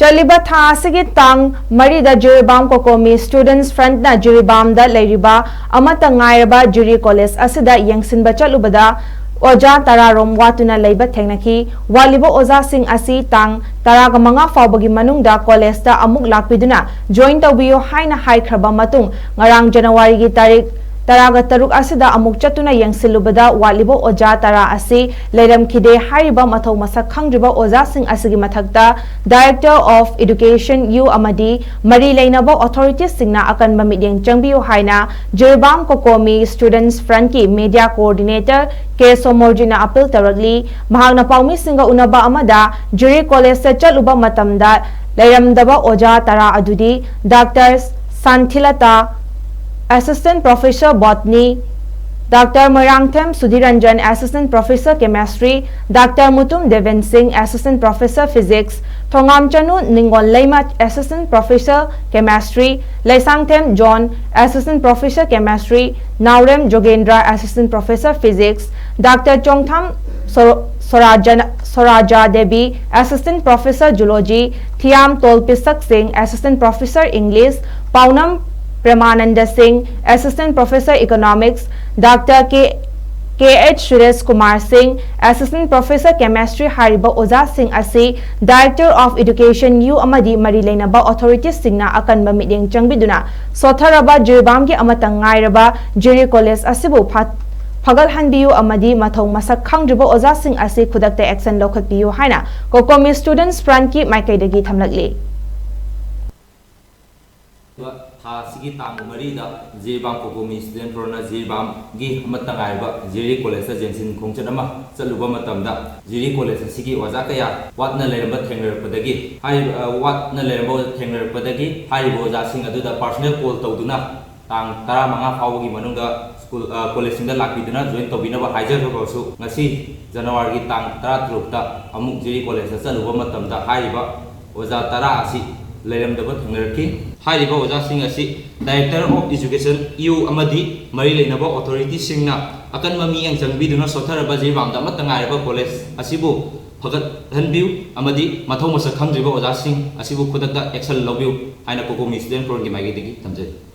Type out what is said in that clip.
Chaliba tha asigi tang marida Jiribam Kokomi Students Front na Jiribam da Leiriba amata ngairaba Jiri College asida Yengsinba Chatlubada Oja tara Rom Wattuna Leiba Thengnakhi Watlina Oja sing asi tang taraga mga FAOBAGI manungda college da AMUK LAKPIDUNA join Toubiyu haina haikraba matung ngarang January gi tarik taraga taruk asida amuk chatuna Yengsinlubada Watlina Oja tara asi leiram khide hariba mathau masak khangriba oja sing asigi mathakta Director of Education U amadi mari leinaba authorities singna akan mamideng changbiu haina Jiribam Kokomi Students Front ki Media Coordinator K Somorjina appeal tarakli mahagna paumi singa unaba amada Jiri College sa chatluba matamda leiramdaba oja tara adudi Dr. Santhilata Assistant Professor Botany, Dr. Marangthem Sudhiranjan, Assistant Professor Chemistry, Dr. Mutum Deven Singh, Assistant Professor Physics, Thongam Chanu Ningon Leima, Assistant Professor Chemistry, Laisangthem John, Assistant Professor Chemistry, Naurem Jogendra, Assistant Professor Physics, Dr. Chongtham Soraja Devi, Assistant Professor Zoology, Thiam Tolpisak Singh, Assistant Professor English, Paunam Premananda Singh, Assistant Professor Economics, Dr. K.H. Suresh Kumar Singh, Assistant Professor Chemistry Hariba Oja Singh asi Director of Education U amadi mari leinaba authorities singna akan mamideng changbiduna sotharaba Jiribam gi amatang ngairaba Jiri College asibu Pagal hanbiyu amadi mathong masak khangdriba oja singh asi khudakta action lokhatbiyu haina Kokomi Students Front ki maikaidagi thamlakli Sigi tang marida Jiribam Kokomi Student Front Jiribam gi matangai Jiri College Jensin Khongchanama chaluba matamda Jiri College sigi waja kaya Wattuna Leiba Thengnakhi Wattuna Leiba Thengnakhi boja sing aduda personal call tawduna tang tara manga FAOBAGI manungda school college singda LAKPIDUNA join tawbinaba haijarbasu ngasi January gi tang 13 ta amuk Jiri College chaluba matamda oja tara asi leiramdaba Thengnakhi Oja sing asi Director of Education U amadi mari leinaba authority singna akan mami ang jangbiduna sotharaba Jiribam da matangairaba college asibu phagat hanbiu amadi mathau masak khangjiba oja sing asibu khudakta action lobbiu haina Kokomi Student Front gi maigi digi thamjai